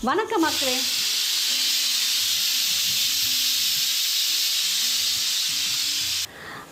வணக்கம் மக்களே.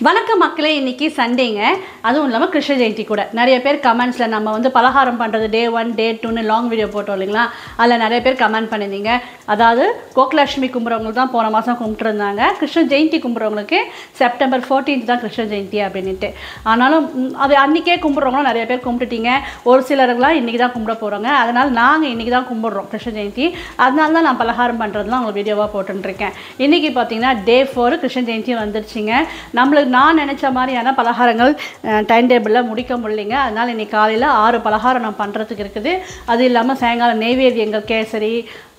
வணக்கம் மக்களே. இன்றைக்கி சண்டேங்க, அதுவும் இல்லாமல் கிருஷ்ண ஜெயந்தி கூட. நிறைய பேர் கமெண்ட்ஸில் நம்ம வந்து பலகாரம் பண்ணுறது டே 1 டே 2ன்னு லாங் வீடியோ போட்டோம் இல்லைங்களா, அதில் நிறைய பேர் கமெண்ட் பண்ணியிருந்தீங்க. அதாவது கோகுலட்சுமி கும்பிட்றவங்களுக்கு தான் போன மாதம் கும்பிட்டுருந்தாங்க, கிருஷ்ண ஜெயந்தி கும்பிட்றவங்களுக்கு செப்டம்பர் 14 தான் கிருஷ்ண ஜெயந்தி அப்படின்ட்டு. ஆனாலும் அது அன்றைக்கே கும்பிட்றவங்களும் நிறைய பேர் கும்பிட்டுட்டீங்க. ஒரு சிலருக்குலாம் இன்றைக்கி தான் கும்பிட போகிறோங்க. அதனால் நாங்கள் இன்றைக்கி தான் கும்பிட்றோம் கிருஷ்ண ஜெயந்தி. அதனால தான் நான் பலகாரம் பண்ணுறதுலாம் உங்களுக்கு வீடியோவாக போட்டுருக்கேன். இன்றைக்கி பார்த்தீங்கன்னா டே 4 கிருஷ்ண ஜெயந்தி வந்துருச்சுங்க. நம்மளுக்கு நான் நினச்ச மாதிரியான பலகாரங்கள் டைம் டேபிளில் முடிக்க முடியலைங்க. அதனால் இன்றைக்கி காலையில் 6 பலகாரம் நான் பண்ணுறதுக்கு இருக்குது. அது இல்லாமல் சாயங்காலம் நெய்வேத்தியங்கள் கேசரி,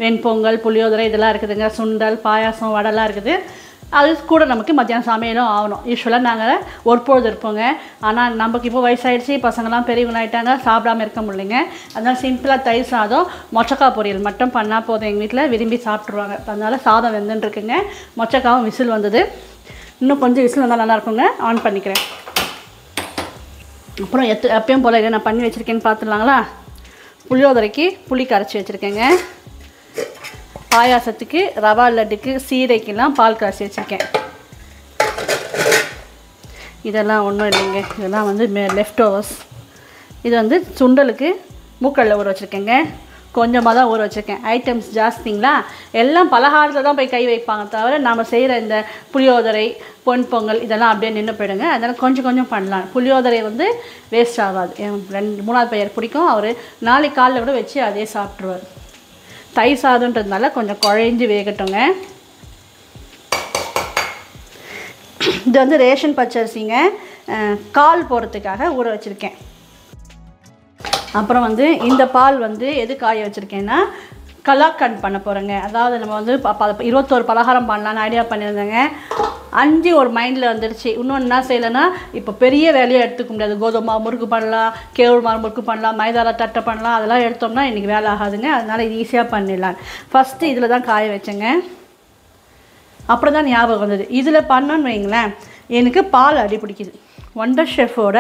வெண்பொங்கல், புளியோதரை இதெல்லாம் இருக்குதுங்க. சுண்டல், பாயாசம், வடைலாம் இருக்குது. அது கூட நமக்கு மத்தியானம் சமையலும் ஆகணும். யூஸ்வலாக நாங்கள் ஒரு பொழுது இருப்போங்க. ஆனால் நமக்கு இப்போ வயசாகிடுச்சு, பசங்கள்லாம் பெரியவங்களாயிட்டாங்க, சாப்பிடாமல் இருக்க முடியலைங்க. அதனால் சிம்பிளாக தயிர் சாதம், மொச்சக்காய் பொரியல் மட்டும் பண்ணால் போதும். எங்கள் வீட்டில் விரும்பி சாப்பிட்ருவாங்க. அதனால் சாதம் வெந்துட்டுருக்குங்க. மொச்சக்காவும் விசில் வந்தது. இன்னும் கொஞ்சம் விசில் வந்தால் நல்லாயிருக்குங்க. ஆன் பண்ணிக்கிறேன். அப்புறம் எப்பயும் போல நான் பண்ணி வச்சுருக்கேன்னு பார்த்துடலாங்களா. புளியோதரைக்கு புளி கரைச்சி வச்சுருக்கேங்க. பாயாசத்துக்கு ரவா லட்டுக்கு சீடைக்கெல்லாம் பால் காய்ச்சி வச்சுருக்கேன். இதெல்லாம் ஒன்றும் இல்லைங்க, இதெல்லாம் வந்து லெஃப்ட் ஓவர்ஸ். இது வந்து சுண்டலுக்கு மூக்கல்ல ஊற வச்சுருக்கேங்க. கொஞ்சமாக தான் ஊற வச்சுருக்கேன். ஐட்டம்ஸ் ஜாஸ்திங்களா, எல்லாம் பலகாரத்தில் தான் போய் கை வைப்பாங்க தவிர நம்ம செய்கிற இந்த புளியோதரை, பொங்கல் இதெல்லாம் அப்படியே நின்று போயிடுங்க. அதனால் கொஞ்சம் கொஞ்சம் பண்ணலாம். புளியோதரை வந்து வேஸ்ட் ஆகாது. என் 3வது பையர் பிடிக்கும், அவர் நாளைக்கு காலையில் கூட வச்சு அதே சாப்பிட்ருவார். தயிர் சாதம்ன்றதுனால கொஞ்சம் குழைஞ்சி வேகட்டுங்க. இது வந்து ரேஷன் பச்சரிசிங்க, கால் போடுறதுக்காக ஊற வச்சுருக்கேன். அப்புறம் வந்து இந்த பால் வந்து எது காய வச்சுருக்கேன்னா கலாக்கண்ட் பண்ண போகிறேங்க. அதாவது நம்ம வந்து 21 பலகாரம் பண்ணலான்னு ஐடியா பண்ணியிருந்தேங்க. 5 ஒரு மைண்டில் வந்துடுச்சு. இன்னொன்று என்ன செய்யலைன்னா, இப்போ பெரிய வேலையை எடுத்துக்க முடியாது. கோதுமை முறுக்கு பண்ணலாம், கேவுள் மாவு முறுக்கு பண்ணலாம், மைதாவில் தட்டை பண்ணலாம். அதெல்லாம் எடுத்தோம்னா இன்றைக்கி வேலை ஆகாதுங்க. அதனால் இது ஈஸியாக பண்ணிடலாம். ஃபஸ்ட்டு இதில் தான் காய வச்சேங்க. அப்புறம் தான் ஞாபகம் வந்தது, இதில் பண்ணோன்னு வைங்களேன், எனக்கு பால் அடி பிடிக்குது. ஒண்டர் ஷெஃபோட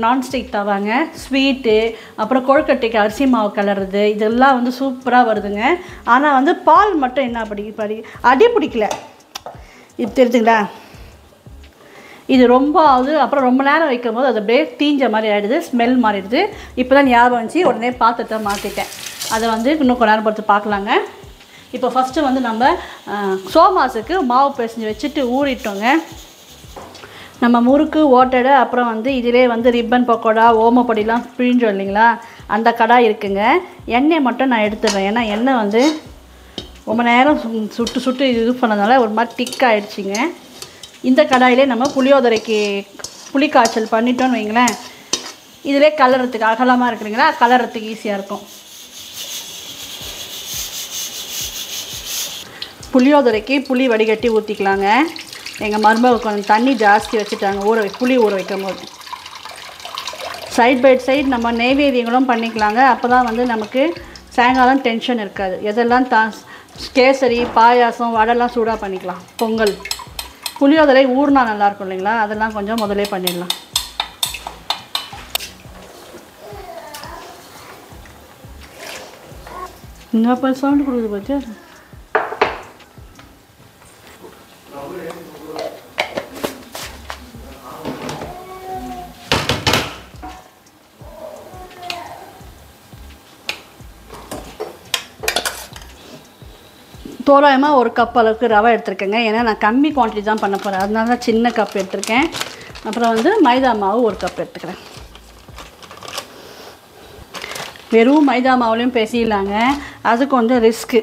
நான்ஸ்டிக் தவாங்க, ஸ்வீட்டு, அப்புறம் கொழுக்கட்டைக்கு அரிசி மாவு கலருது, இதெல்லாம் வந்து சூப்பராக வருதுங்க. ஆனால் வந்து பால் மட்டும் என்ன அடி பிடிக்கல. இது தெரிஞ்சுங்களா, இது ரொம்ப ஆகுது. அப்புறம் ரொம்ப நேரம் வைக்கும் போது அது அப்படியே தீஞ்ச மாதிரி ஆகிடுது, ஸ்மெல் மாறிடுது. இப்போ தான் ஞாபகம் வந்துச்சு, உடனே பாத்திரத்தை மாற்றிட்டேன். அதை வந்து இன்னும் கொஞ்ச நேரம் பொறுத்து பார்க்கலாங்க. இப்போ ஃபஸ்ட்டு வந்து நம்ம சோமாஸுக்கு மாவு பிசைஞ்சு வச்சுட்டு ஊறிட்டோங்க. நம்ம முறுக்கு ஓட்டடை, அப்புறம் வந்து இதிலே வந்து ரிப்பன் பக்கோடா, ஓமப்பொடிலாம் பிழிஞ்சோம் இல்லைங்களா, அந்த கடாய் இருக்குங்க. எண்ணெய் மட்டும் நான் எடுத்துடுறேன். ஏன்னா எண்ணெய் வந்து ரொம்ப நேரம் சுட்டு இது பண்ணதுனால ஒரு மாதிரி திக் ஆகிடுச்சிங்க. இந்த கடாயிலே நம்ம புளியோதரைக்கு புளி காய்ச்சல் பண்ணிட்டோன்னு வைங்களேன், இதிலே கலர்றதுக்கு அகலமாக இருக்குதுங்களா, கலர்றதுக்கு ஈஸியாக இருக்கும். புளியோதரைக்கு புளி வடிகட்டி ஊற்றிக்கலாங்க. எங்கள் மருமக கொஞ்சம் தண்ணி ஜாஸ்தி வச்சுட்டாங்க புளி ஊற வைக்கும் போது. சைட் பை சைடு நம்ம நெய்வேத்தியங்களும் பண்ணிக்கலாங்க. அப்போ தான் வந்து நமக்கு சாயங்காலம் டென்ஷன் இருக்காது. எதெல்லாம் கேசரி, பாயாசம், வடைலாம் சூடாக பண்ணிக்கலாம். பொங்கல், புளியோதரை ஊறினா நல்லாயிருக்கும் இல்லைங்களா, அதெல்லாம் கொஞ்சம் முதலே பண்ணிடலாம். இங்கே அப்போ சவுண்டு கொடுக்குது பார்த்தியா. தோராயமாக ஒரு கப் அளவுக்கு ரவை எடுத்துருக்கேங்க. ஏன்னா நான் கம்மி குவான்டிட்டி தான் பண்ண போகிறேன், அதனால தான் சின்ன கப் எடுத்திருக்கேன். அப்புறம் வந்து மைதா மாவு ஒரு கப் எடுத்துக்கிறேன். வெறும் மைதா மாவுலையும் பேசிடலாங்க, அது கொஞ்சம் ரிஸ்க்கு.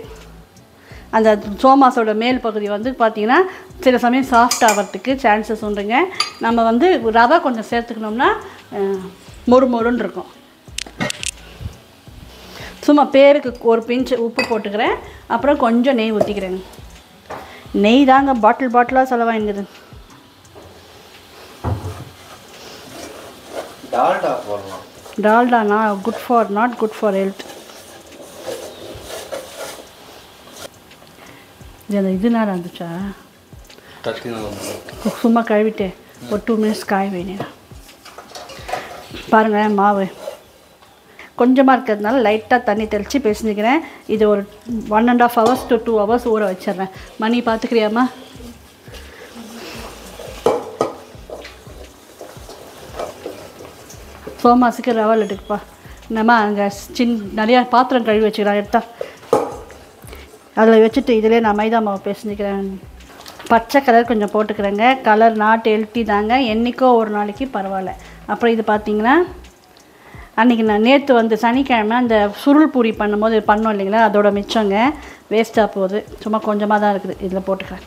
அந்த சோமாஸோட மேல் பகுதி வந்து பார்த்திங்கன்னா சில சமயம் சாஃப்ட் ஆகிறதுக்கு சான்சஸ் உண்டுங்க. நம்ம வந்து ரவை கொஞ்சம் சேர்த்துக்கணும்னா மொறுமொறுன்னு இருக்கும். சும்மா பேருக்கு ஒரு பிஞ்சு உப்பு போட்டுக்கிறேன். அப்புறம் கொஞ்சம் நெய் ஊற்றிக்கிறேங்க. நெய் தாங்க பாட்டிலாக செலவாயிங்குது. டால்டானா நாட் குட் ஃபார் ஹெல்த். இது நேரம் இருந்துச்சா, சும்மா கழுவிட்டு ஒரு 2 மினிட்ஸ் காய வேணும். பாருங்கள் மாவு கொஞ்சமாக இருக்கிறதுனால லைட்டாக தண்ணி தெளித்து பிசைஞ்சிக்கிறேன். இது ஒரு 1.5 hours to 2 hours ஊற வச்சிடுறேன். மணி பார்த்துக்கிறியாம்மா? சோமாஸுக்கு ரவா லட்டுக்குப்பா. நம்ம அங்கே நிறையா பாத்திரம் கழுவி வச்சுக்கிறேன். எடுத்தா அதில் வச்சுட்டு இதிலே நான் மைதா மாவு பிசைஞ்சிக்கிறேன். பச்சை கலர் கொஞ்சம் போட்டுக்கிறேங்க. கலர் நாட் ஹெல்த்தி தாங்க, என்றைக்கோ ஒரு நாளைக்கு பரவாயில்ல. அப்புறம் இது பார்த்திங்கன்னா அன்றைக்கி நான் நேற்று வந்து சனிக்கிழமை அந்த சுருள் பூரி பண்ணும்போது பண்ணோம் இல்லைங்களா, அதோட மிச்சங்க வேஸ்ட்டாக போகுது. சும்மா கொஞ்சமாக தான் இருக்குது. இதில் போட்டுக்கிறேன்.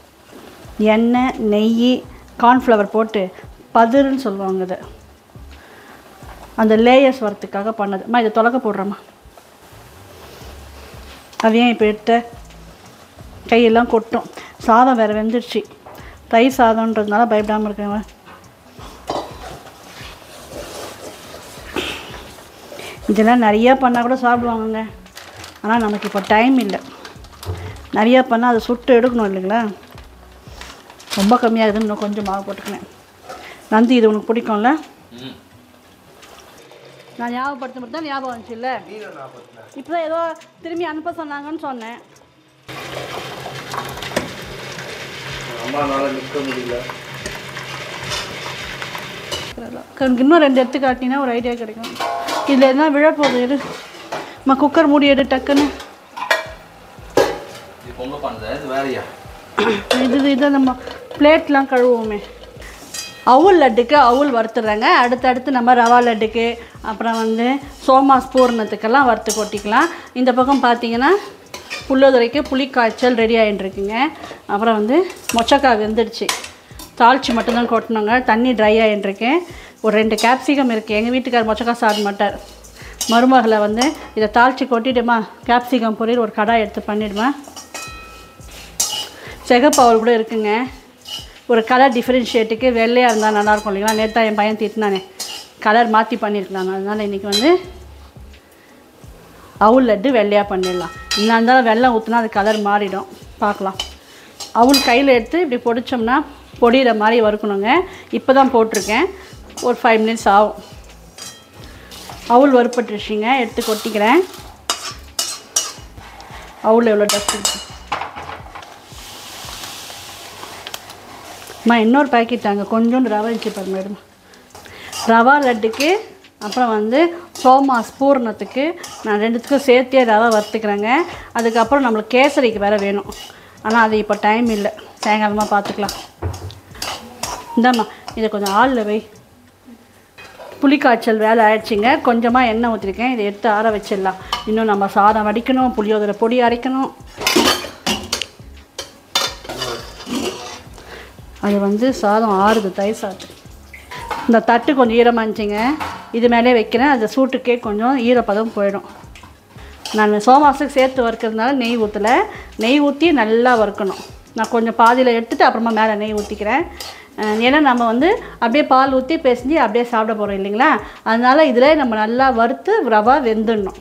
எண்ணெய், நெய், கார்ன்ஃப்ளவர் போட்டு பதுருன்னு சொல்லுவாங்க. இதை அந்த லேயர்ஸ் வரத்துக்காக பண்ணதும்மா. இதை தொலைக்க போடுறேம்மா. அது ஏன் இப்போ எடுத்த கையெல்லாம் கொட்டும். சாதம் வேறு வெந்துடுச்சு. தயிர் சாதம்ன்றதுனால பயப்படாமல் இருக்கேன். இதெல்லாம் நிறையா பண்ணால் கூட சாப்பிடுவாங்கங்க. ஆனால் நமக்கு இப்போ டைம் இல்லை. நிறையா பண்ணால் அதை சுட்டு எடுக்கணும் இல்லைங்களா. ரொம்ப கம்மியாகுதுன்னு இன்னும் கொஞ்சம் மாவு போட்டுக்கினேன். நந்தி இது உனக்கு பிடிக்கும்ல? நான் ஞாபகப்படுத்த மட்டும் தான் ஞாபகம் வந்துச்சு இல்லை. இப்போ தான் ஏதோ திரும்பி அனுப்ப சொன்னாங்கன்னு சொன்னேன். இன்னும் 2 எடுத்து காட்டினா ஒரு ஐடியா கிடைக்கும். இதில் என்ன விழப்போகுது? எடு நம்ம குக்கர் மூடி எடு டக்குன்னு. இதை நம்ம பிளேட்லாம் கழுவுவோமே. அவுல் லட்டுக்கு அவுல் வறுத்துடுறேங்க. அடுத்தடுத்து நம்ம ரவா லட்டுக்கு அப்புறம் வந்து சோமாஸ் பூர்ணத்துக்கெல்லாம் வறுத்து கொட்டிக்கலாம். இந்த பக்கம் பார்த்திங்கன்னா புள்ளோதரைக்கு புளி காய்ச்சல் ரெடி ஆகிட்டுருக்குங்க. அப்புறம் வந்து மொச்சக்காய் வெந்துடுச்சு. தாளிச்சி மட்டும்தான் கொட்டணுங்க. தண்ணி ட்ரை ஆகிட்டுருக்கேன். ஒரு 2 கேப்சிகம் இருக்குது. எங்கள் வீட்டுக்கார் மொச்சக்காய் சாப்பிட மாட்டார். மருமகளை வந்து இதை தாளித்து கொட்டிடுமா, கேப்சிகம் பொரியல் ஒரு கடாய் எடுத்து பண்ணிவிடுமா. சிகப்பு அவல் கூட இருக்குங்க. ஒரு கலர் டிஃப்ரென்ஷியேட்டுக்கு வெள்ளையாக இருந்தால் நல்லாயிருக்கும் இல்லைங்களா. நேற்று என் பையன் திட்டினானே, கலர் மாற்றி பண்ணியிருக்கலாம். அதனால் இன்றைக்கி வந்து அவுல் லட்டு வெள்ளையாக பண்ணிடலாம். இன்னும் இருந்தாலும் வெள்ளம் ஊற்றினா அது கலர் மாறிடும். பார்க்கலாம். அவுல் கையில் எடுத்து இப்படி பொடிச்சோம்னா பொடிகிற மாதிரி வறுக்கணுங்க. இப்போ தான் போட்டிருக்கேன். ஒரு 5 minutes ஆகும். அவுல் வறுப்பட்டுருச்சிங்க. எடுத்து கொட்டிக்கிறேன். அவுல் எவ்வளோ டஸ்ட் இருக்குது அம்மா. இன்னொரு பேக்கெட் தாங்க. கொஞ்சோண்டு ரவை இருந்துச்சு பாருங்க மேடம். ரவா லட்டுக்கு அப்புறம் வந்து சோமாஸ் பூர்ணத்துக்கு நான் 2த்துக்கும் சேர்த்தே ரவை வறுத்துக்கிறேங்க. அதுக்கப்புறம் நம்மளுக்கு கேசரிக்கு வேறு வேணும். ஆனால் அது இப்போ டைம் இல்லை. சாயங்காலமாக பார்த்துக்கலாம். இந்தாம்மா இதை கொஞ்சம் ஆளில் வை. புளி காய்ச்சல் வேலை ஆயிடுச்சுங்க. கொஞ்சமாக எண்ணெய் ஊற்றிருக்கேன். இதை எடுத்து ஆற வச்சிடலாம். இன்னும் நம்ம சாதம் வடிக்கணும், புளியோதரை பொடி அரைக்கணும். அது வந்து சாதம் ஆறுது, தயிர் சாதம். இந்த தட்டு கொஞ்சம் ஈரமாக இருந்துச்சுங்க. இது மேலே வைக்கிறேன். அந்த சூட்டுக்கே கொஞ்சம் ஈரப்பதம் போயிடும். நான் சோமாஸுக்கு சேர்த்து வறுக்கிறதுனால நெய் ஊற்றலை. நெய் ஊற்றி நல்லா வறுக்கணும். நான் கொஞ்சம் பாதியில் எடுத்துகிட்டு அப்புறமா மேலே நெய் ஊற்றிக்கிறேன். ஏன்னா நம்ம வந்து அப்படியே பால் ஊற்றி பேசிஞ்சு அப்படியே சாப்பிட போகிறோம் இல்லைங்களா. அதனால் இதில் நம்ம நல்லா வறுத்து ரவா வெந்துடணும்.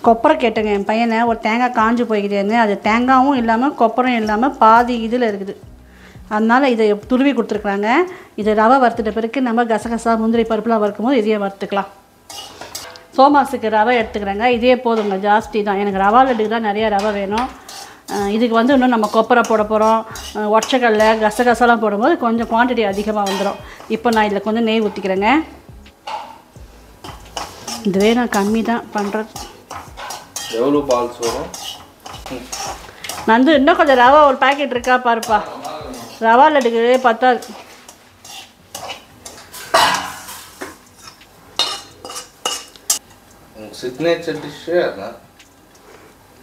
கொப்பரை கேட்டேங்க என் பையனை. ஒரு தேங்காய் காஞ்சு போய்கிட்டேன்னு, அது தேங்காயும் இல்லாமல் கொப்பரையும் இல்லாமல் பாதி இதில் இருக்குது. அதனால் இதை துருவி கொடுத்துருக்குறாங்க. இதை ரவை வறுத்துட்ட பிறகு நம்ம கசகசா முந்திரி பருப்புலாம் வறுக்கும்போது இதையே வறுத்துக்கலாம். சோமாஸுக்கு ரவை எடுத்துக்கிறேங்க. இதே போதுங்க, ஜாஸ்தி தான். எனக்கு ரவா லட்டுக்கு தான் நிறையா ரவை வேணும். இதுக்கு வந்து இன்னும் நம்ம கொப்பரை போட போகிறோம், ஒற்றைக்கல்ல கசகசாலாம் போடும்போது கொஞ்சம் குவான்டிட்டி அதிகமாக வந்துடும். இப்போ நான் இதில் கொஞ்சம் நெய் ஊற்றிக்கிறேங்க. இதுவே நான் கம்மி தான் பண்ணுறது. எவ்வளோ பால் வரும்? நந்து இன்னும் கொஞ்சம் ரவா ஒரு பேக்கெட் இருக்கா பாருப்பா. ரவா லட்டுக்கு பத்தாது. சிக்னேச்சர் டிஷ்ஷே அதான்.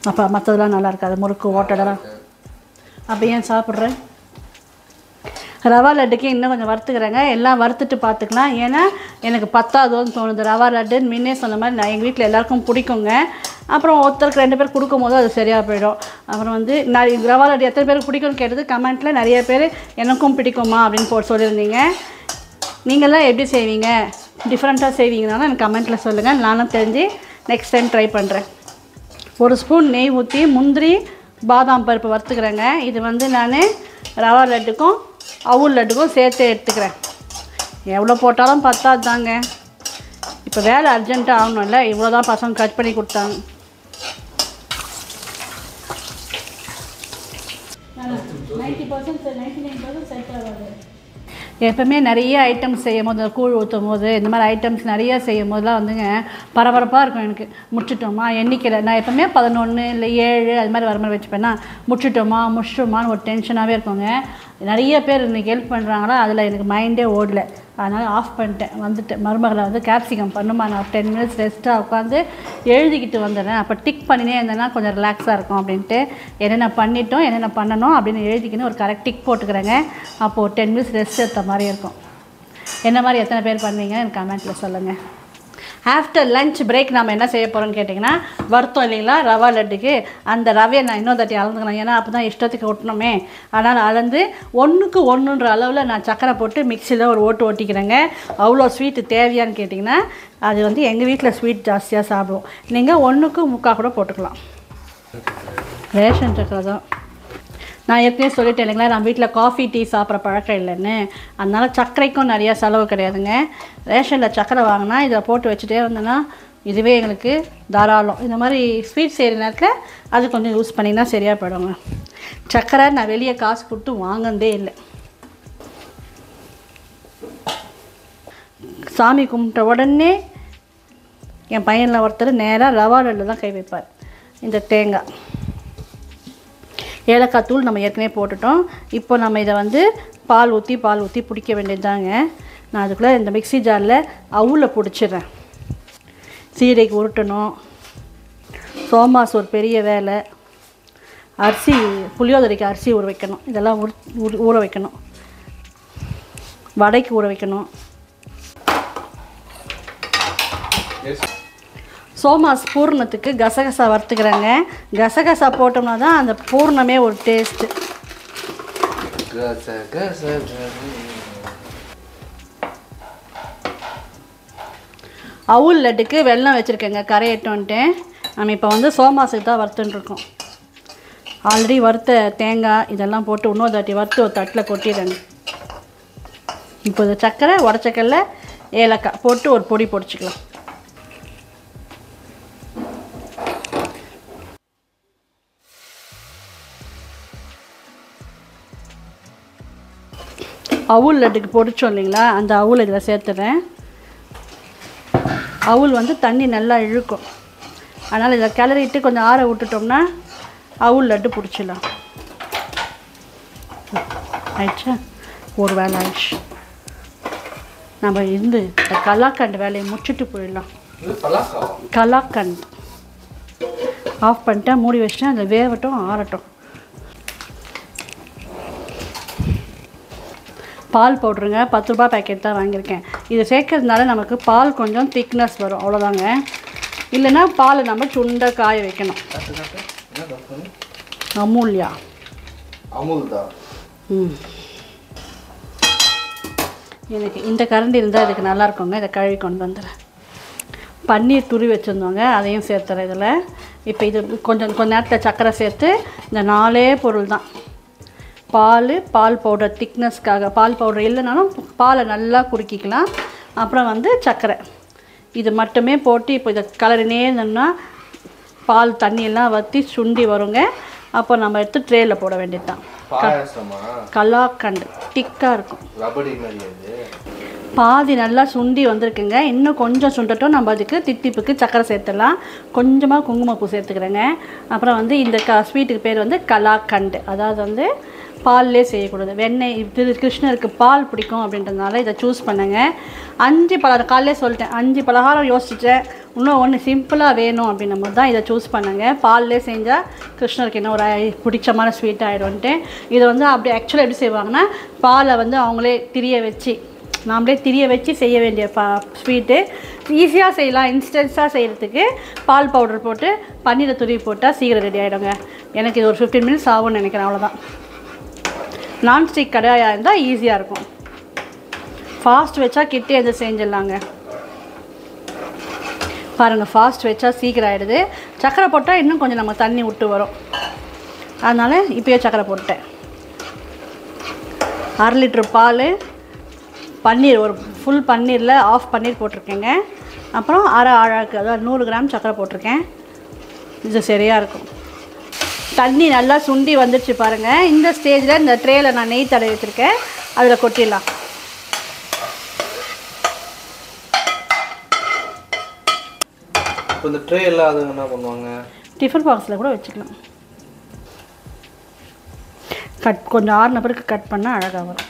அப்போ மற்றதெல்லாம் நல்லா இருக்காது, முறுக்கு ஓட்டடெல்லாம். அப்போ ஏன் சாப்பிட்றேன்? ரவா லட்டுக்கு இன்னும் கொஞ்சம் வறுத்துக்கிறேங்க. எல்லாம் வறுத்துட்டு பார்த்துக்கலாம். ஏன்னா எனக்கு பத்தாதோன்னு தோணுது. ரவா லட்டுன்னு முன்னே சொன்ன மாதிரி நான் எங்கள் வீட்டில் எல்லாருக்கும் பிடிக்குங்க. அப்புறம் ஒருத்தருக்கு 2 பேர் கொடுக்கும் போது அது சரியாக போயிடும். அப்புறம் வந்து நான் ரவா லட்டு எத்தனை பேருக்கு பிடிக்கும்னு கேட்டது கமெண்ட்டில் நிறைய பேர் எனக்கும் பிடிக்குமா அப்படின்னு போட்டு சொல்லியிருந்தீங்க. நீங்கள்லாம் எப்படி செய்வீங்க, டிஃப்ரெண்ட்டாக செய்வீங்கனாலும் எனக்கு கமெண்ட்டில் சொல்லுங்கள். நானும் தெரிஞ்சு நெக்ஸ்ட் டைம் ட்ரை பண்ணுறேன். 1 ஸ்பூன் நெய் ஊற்றி முந்திரி பாதாம் பருப்பு வறுத்துக்கிறேங்க. இது வந்து நான் ரவா லட்டுக்கும் அவுல் லட்டுக்கும் சேர்த்து எடுத்துக்கிறேன். எவ்வளோ போட்டாலும் பத்தாது தாங்க. இப்போ வேலை அர்ஜென்ட்டாக ஆகணும்ல, இவ்வளோ தான் பசங்க கட் பண்ணி கொடுத்தாங்க. 99% செட் ஆகாது. எப்போவுமே நிறைய ஐட்டம்ஸ் செய்யும் போது, கூழ் ஊற்றும் போது, இந்த மாதிரி ஐட்டம்ஸ் நிறைய செய்யும் போதெல்லாம் வந்துங்க பரபரப்பாக இருக்கும் எனக்கு. முடிச்சிட்டோமா எண்ணிக்கையில் நான் எப்போவுமே 11 இல்லை 7 அது மாதிரி வர மாதிரி வச்சுப்பேன்னா முடிச்சிட்டோமான்னு ஒரு டென்ஷனாகவே இருக்குங்க. நிறைய பேர் இன்றைக்கி ஹெல்ப் பண்ணுறாங்களா, அதில் எனக்கு மைண்டே ஓடலை. அதனால் ஆஃப் பண்ணிட்டேன். வந்துட்டு மருமகளை வந்து கேப்சிகம் பண்ணுமா, நான் 10 மினிட்ஸ் ரெஸ்ட்டாக உட்காந்து எழுதிக்கிட்டு வந்துடுறேன். அப்போ டிக் பண்ணினே இருந்தேன்னா கொஞ்சம் ரிலாக்ஸாக இருக்கும் அப்படின்ட்டு என்னென்ன பண்ணிட்டோம் என்னென்ன பண்ணணும் அப்படின்னு எழுதிக்கின்னு ஒரு கரெக்ட் டிக் போட்டுக்கிறேங்க. அப்போது 10 மினிட்ஸ் ரெஸ்ட் எடுத்த மாதிரி இருக்கும். என்ன மாதிரி எத்தனை பேர் பண்ணுவீங்க எனக்கு கமெண்ட்டில் சொல்லுங்கள். ஆஃப்டர் லஞ்ச் பிரேக் நம்ம என்ன செய்ய போகிறோம்னு கேட்டிங்கன்னா, வருத்தம் இல்லைங்களா ரவா லட்டுக்கு. அந்த ரவையை நான் இன்னும் தட்டி அளந்துக்கணும், ஏன்னா அப்போ தான் இஷ்டத்துக்கு ஒட்டணுமே. அதனால் அளந்து 1க்கு 1ன்ற அளவில் நான் சக்கரை போட்டு மிக்சியில் ஒரு ஓட்டிக்கிறேங்க. அவ்வளோ ஸ்வீட்டு தேவையான்னு கேட்டிங்கன்னா, அது வந்து எங்கள் வீட்டில் ஸ்வீட் ஜாஸ்தியாக சாப்பிடுவோம். நீங்கள் 1க்கு 3/4 கூட போட்டுக்கலாம். ரேஷன் சக்கரை தான். நான் ஏற்கனவே சொல்லிட்டேன் இல்லைங்களா, நான் வீட்டில் காஃபி டீ சாப்பிட்ற பழக்கம் இல்லைன்னு. அதனால் சர்க்கரைக்கும் நிறையா செலவு கிடையாதுங்க. ரேஷனில் சர்க்கரை வாங்கினா இதை போட்டு வச்சுட்டே வந்தேன்னா இதுவே எங்களுக்கு தாராளம். இந்த மாதிரி ஸ்வீட் செய்கிற நேரத்தில் அது கொஞ்சம் யூஸ் பண்ணிங்கன்னா சரியாக போயிடுங்க. சர்க்கரை நான் வெளியே காசு கொடுத்து வாங்கினதே இல்லை. சாமி கும்பிட்ட உடனே என் பையனில் ஒருத்தர் நேராக ரவா லட்டில் தான் கை வைப்பார். இந்த தேங்காய் ஏலக்காய் தூள் நம்ம ஏற்கனவே போட்டுட்டோம். இப்போ நம்ம இதை வந்து பால் ஊற்றி பிடிக்க வேண்டியது தாங்க. நான் அதுக்குள்ளே இந்த மிக்ஸி ஜாரில் அவுல பிடிச்சிடுறேன். சீடைக்கு உருட்டணும், சோமாஸ் ஒரு பெரிய வேலை, அரிசி புளியோதரைக்கு அரிசி ஊற வைக்கணும், இதெல்லாம் ஊற வைக்கணும், வடைக்கு ஊற வைக்கணும். சோமாஸ் பூர்ணத்துக்கு கசகசா வறுத்துக்கிறேங்க. கசகசா போட்டோம்னா தான் அந்த பூர்ணமே ஒரு டேஸ்ட்டு. அவுல் லட்டுக்கு வெல்லம் வச்சுருக்கேங்க, கரையட்டோன்ட்டு. நம்ம இப்போ வந்து சோமாஸுக்கு தான் வறுத்துட்டுருக்கோம். ஆல்ரெடி வறுத்த தேங்காய் இதெல்லாம் போட்டு இன்னொரு தாட்டி வறுத்து ஒரு தட்டில் கொட்டிடுறேங்க. இப்போ இந்த சர்க்கரை உடச்சக்கல்ல ஏலக்காய் போட்டு ஒரு பொடி பொடிச்சிக்கலாம். அவுல் லட்டுக்கு பொடிச்சோம் இல்லைங்களா, அந்த அவுல் இதில் சேர்த்துறேன். அவுல் வந்து தண்ணி நல்லா இழுக்கும், அதனால் இதில் கிளறிட்டு கொஞ்சம் ஆற விட்டுட்டோம்னா அவுல் லட்டு பிடிச்சிடலாம். ஆயிடுச்சா, ஒரு வேலை ஆயிடுச்சு. நம்ம இந்த கலாக்கண்டு வேலையை முடிச்சுட்டு போயிடலாம். கலாக்கண்டு ஆஃப் பண்ணிட்டேன், மூடி வச்சிட்டேன். அதை வேகட்டும் ஆறட்டும். பால் பவுட்ருங்க 10 ரூபா பேக்கெட் தான் வாங்கியிருக்கேன். இது சேர்க்கறதுனால நமக்கு பால் கொஞ்சம் திக்னஸ் வரும், அவ்வளோதாங்க. இல்லைன்னா பால் நம்ம சுண்டை காய வைக்கணும். அமுல்யா அமுல் தான். எனக்கு இந்த கரண்டி இருந்தால் இதுக்கு நல்லா இருக்குங்க. இதை கழுவி கொண்டு வந்துடுறேன். பன்னீர் துருவி வச்சுருந்தோங்க, அதையும் சேர்த்துறேன் இதில். இப்போ இது கொஞ்சம் நேரத்தில் சர்க்கரை சேர்த்து இந்த 4 பொருள் தான். பால் பவுடர் திக்னஸ்க்காக, பால் பவுடர் இல்லைனாலும் பாலை நல்லா குறுக்கிக்கலாம். அப்புறம் வந்து சர்க்கரை, இது மட்டுமே போட்டு இப்போ இதை கலரினே இருந்தோம்னா பால் தண்ணியெல்லாம் வற்றி சுண்டி வருங்க. அப்போ நம்ம எடுத்து ட்ரேயில் போட வேண்டியது தான். கலாக்கண்டு திக்காக இருக்கும். பாதி நல்லா சுண்டி வந்திருக்குங்க. இன்னும் கொஞ்சம் சுண்டட்டும். நம்ம அதுக்கு தித்திப்புக்கு சர்க்கரை சேர்த்துடலாம். கொஞ்சமாக குங்குமப்பூ சேர்த்துக்கிறேங்க. அப்புறம் வந்து இந்த ஸ்வீட்டுக்கு பேர் வந்து கலாக்கண்டு. அதாவது வந்து பால்லே செய்யக்கூடாது. வெண்ணெய் இது கிருஷ்ணருக்கு பால் பிடிக்கும் அப்படின்றதுனால இதை சூஸ் பண்ணுங்க. 5 பலகாரம் காலையிலே சொல்லிட்டேன், 5 பலகாரம் யோசிச்சிட்டேன். இன்னும் ஒன்று சிம்பிளாக வேணும் அப்படின்னும் போது தான் இதை சூஸ் பண்ணுங்க. பால்லே செஞ்சால் கிருஷ்ணருக்கு இன்னும் ஒரு பிடிச்சமான ஸ்வீட் ஆகிடும்ன்ட்டு. இதை வந்து அப்படி ஆக்சுவலாக எப்படி செய்வாங்கன்னா, பாலை வந்து அவங்களே நாமளே திரிய வச்சு செய்ய வேண்டிய ஸ்வீட்டு. ஈஸியாக செய்யலாம். இன்ஸ்டன்ஸாக செய்கிறதுக்கு பால் பவுடர் போட்டு பன்னீரை துருவி போட்டால் சீக்கிரம் ரெடி ஆகிடுங்க. எனக்கு இது ஒரு 15 மினிட்ஸ் ஆகும்னு நினைக்கிறேன், அவ்வளோதான். நான்ஸ்டிக் கடாயாக இருந்தால் ஈஸியாக இருக்கும். ஃபாஸ்ட் வச்சா கிட்டே எது செஞ்சிடலாங்க. பாருங்கள், ஃபாஸ்ட் வச்சா சீக்கிரம் ஆகிடுது. சர்க்கரை போட்டால் இன்னும் கொஞ்சம் நம்ம தண்ணி விட்டு வரும். அதனால் இப்போயே சர்க்கரை போட்டேன். 1/2 லிட்டர் பால், பன்னீர் ஒரு ஃபுல் பன்னீரில் 1/2 பன்னீர் போட்டிருக்கேங்க. அப்புறம் அரை அழகு, அதாவது 100 கிராம் சர்க்கரை போட்டிருக்கேன். இது சரியாக இருக்கும். தண்ணி நல்லா சுண்டி வந்துடுச்சு பாருங்கள். இந்த ஸ்டேஜில் இந்த ட்ரேயில் நான் நெய் தடவி வச்சுருக்கேன், அதில் கொட்டிடலாம். இப்போ இந்த ட்ரே எல்லாம் அது என்ன பண்ணுவாங்க? டிஃபன் பாக்ஸில் கூட வச்சுக்கலாம். கொஞ்சம் ஆறுன பிறகு கட் பண்ணால் அழகாக வரும்.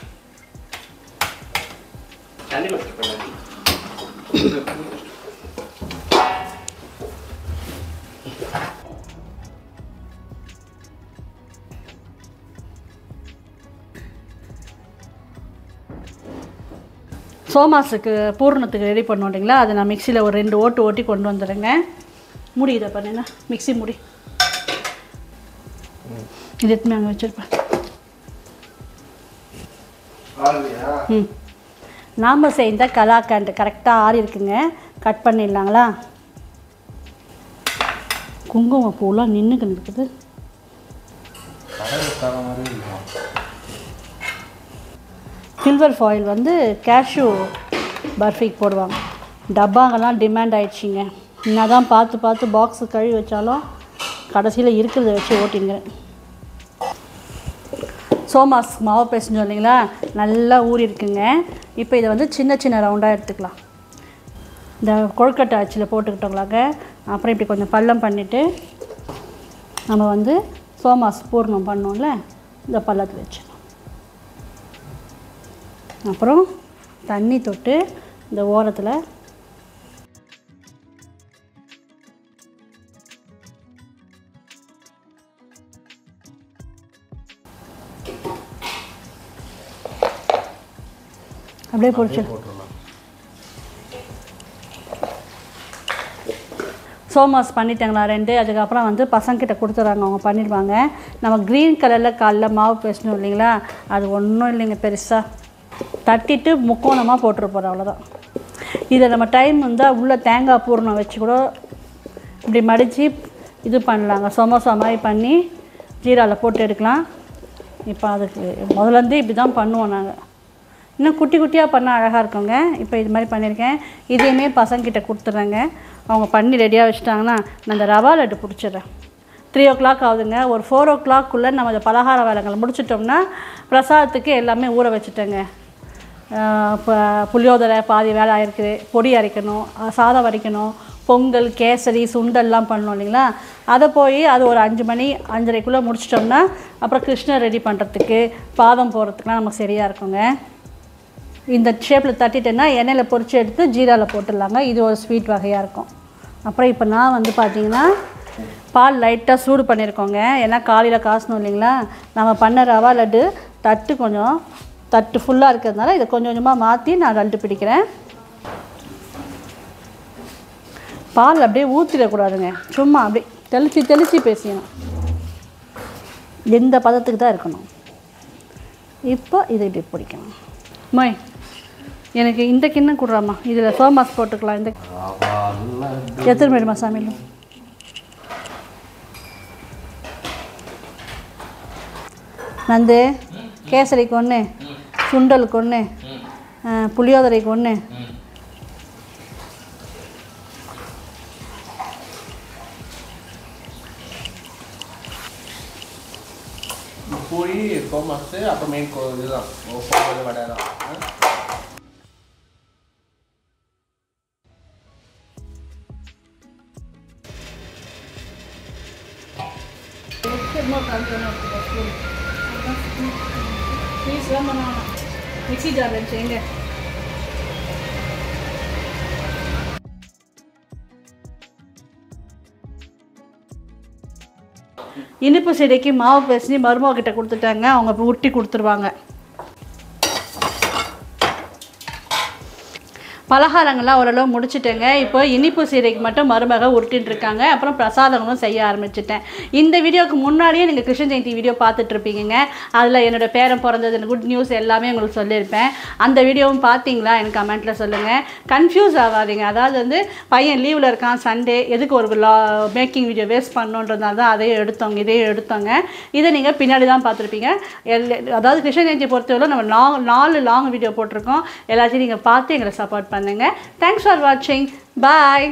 சோமாஸுக்கு பூரணத்துக்கு ரெடி பண்ணோம் இல்லைங்களா, அதை நான் மிக்சியில் ஒரு 2 ஓட்டு ஓட்டி கொண்டு வந்துடுறேங்க. முடி இதை பண்ணுன்னா மிக்சி முடி இது எடுத்துமே அங்கே வச்சுருப்பேன். நாம் செய்த கலாக்கண்டு கரெக்டாக ஆறி இருக்குங்க. கட் பண்ணிடலாங்களா? குங்குமம் பூலாம் நின்றுக்கு இருக்குது. சில்வர் ஃபாயில் வந்து கேஷ்யூ பர்ஃபிக்கு போடுவாங்க. டப்பாங்கெல்லாம் டிமாண்ட் ஆகிடுச்சிங்க. என்ன தான் பார்த்து பார்த்து பாக்ஸு கழுவி வச்சாலும் கடைசியில் இருக்கிறத வச்சு ஓட்டிங்கிறேன். சோமாஸ் மாவு பேசணும் இல்லைங்களா, நல்லா ஊறி இருக்குங்க. இப்போ இதை வந்து சின்ன சின்ன ரவுண்டாக எடுத்துக்கலாம். இந்த கொழுக்கட்டை அச்சில் போட்டுக்கிட்டோங்களாங்க. அப்புறம் இப்படி கொஞ்சம் பள்ளம் பண்ணிவிட்டு நம்ம வந்து சோமாஸ் பூர்ணம் பண்ணோம்ல, இந்த பள்ளத்தில் வச்சிடணும். அப்புறம் தண்ணி தொட்டு இந்த ஓரத்தில் அப்படியே பொரிச்சு சோமாஸ் பண்ணிட்டாங்களா 2. அதுக்கப்புறம் வந்து பசங்கிட்ட கொடுத்துட்றாங்க, அவங்க பண்ணிடுவாங்க. நம்ம க்ரீன் கலரில் காலைல மாவு பேசணும் இல்லைங்களா, அது ஒன்றும் இல்லைங்க, பெருசாக தட்டிட்டு முக்கோணமாக போட்டுரு போகிறோம், அவ்வளோதான். இதை நம்ம டைம் இருந்தால் உள்ளே தேங்காய் பூரணம் வச்சு கூட இப்படி மடித்து இது பண்ணலாங்க. சமோசா மாதிரி பண்ணி ஜீராவில் போட்டு எடுக்கலாம். இப்போ அதுக்கு முதலேருந்தே இப்படி தான் பண்ணுவோம் நாங்கள். இன்னும் குட்டி குட்டியாக பண்ணால் அழகாக இருக்குங்க. இப்போ இது மாதிரி பண்ணியிருக்கேன். இதையுமே பசங்கிட்ட கொடுத்துட்றேங்க. அவங்க பண்ணி ரெடியாக வச்சுட்டாங்கன்னா நான் இந்த ரவா லட்டு பிடிச்சிட்றேன். 3 o'clock ஆகுதுங்க. ஒரு 4 o'clock நம்ம இந்த பலகார வேலைகளை முடிச்சிட்டோம்னா பிரசாதத்துக்கு எல்லாமே ஊற வச்சுட்டேங்க. இப்போ புளியோதரை பாதி வேலை ஆகிருக்குது. பொடி அரைக்கணும், சாதம் வரைக்கணும், பொங்கல், கேசரி, சுண்டல்லாம் பண்ணோம் இல்லைங்களா, அதை போய் அது ஒரு 5 மணி 5:30க்குள்ளே முடிச்சிட்டோம்னா அப்புறம் கிருஷ்ணர் ரெடி பண்ணுறதுக்கு பாதம் போடுறதுக்குலாம் நமக்கு சரியாக இருக்குங்க. இந்த ஷேப்பில் தட்டிட்டேன்னா எண்ணெயில் பொரிச்சு எடுத்து ஜீராவில் போட்டுடலாங்க. இது ஒரு ஸ்வீட் வகையாக இருக்கும். அப்புறம் இப்போ நான் வந்து பார்த்திங்கன்னா பால் லைட்டாக சூடு பண்ணியிருக்கோங்க. ஏன்னா காலையில் காசணும் இல்லைங்களா. நம்ம பண்ண ரவா லட்டு தட்டு ஃபுல்லாக இருக்கிறதுனால இதை கொஞ்சம் கொஞ்சமாக மாற்றி நான் லட்டு பிடிக்கிறேன். பால் அப்படியே ஊற்றிடக்கூடாதுங்க, சும்மா அப்படியே தெளித்து பேசிக்கணும். எந்த பதத்துக்கு தான் இருக்கணும். இப்போ இதை இப்படி பிடிக்கணும். மோய் எனக்கு இந்த கிண்ணம் கொடுறாம்மா, இதில் சோமாஸ் போட்டுக்கலாம். இந்த எத்தனை மேடுமா சாமியில் நந்து கேசரிக்கு 1, சுண்டலுக்கு 1, புளியோதரைக்கு 1. பூரி சோமாஸ் அப்புறம் மெயின் இதுதான் வடை தான். மிக்ஸி ஜார் வச்சுங்க. இனிப்பு செடிக்கு மாவு பேசி மருமகிட்ட கொடுத்துட்டாங்க. அவங்க உருட்டி கொடுத்துருவாங்க. பலகாரங்கள்லாம் ஓரளவு முடிச்சுட்டேங்க. இப்போ இனிப்பு சீரைக்கு மட்டும் மருமக உருட்டின்னு இருக்காங்க. அப்புறம் பிரசாதங்களும் செய்ய ஆரம்பிச்சிட்டேன். இந்த வீடியோக்கு முன்னாடியே நீங்கள் கிருஷ்ண ஜெயந்தி வீடியோ பார்த்துட்ருப்பீங்க. அதில் என்னோடய பேரன் பிறந்தது குட் நியூஸ் எல்லாமே உங்களுக்கு சொல்லியிருப்பேன். அந்த வீடியோவும் பார்த்தீங்களா எனக்கு கமெண்ட்டில் சொல்லுங்கள். கன்ஃபியூஸ் ஆகாதீங்க. அதாவது வந்து பையன் லீவில் இருக்கான், சண்டே, எதுக்கு ஒரு மேக்கிங் வீடியோ வேஸ்ட் பண்ணணுன்றதுனால தான் இதையும் எடுத்தோங்க. இதை நீங்கள் பின்னாடி தான் பார்த்துருப்பீங்க. அதாவது கிருஷ்ண ஜெயந்தி பொறுத்தவரை நம்ம 4 லாங் வீடியோ போட்டிருக்கோம். எல்லாத்தையும் நீங்கள் பார்த்து எங்களை சப்போர்ட் பண்ணுங்கள். பண்ணுங்கள். தேங்க்ஸ் ஃபார் வாட்சிங். பாய்.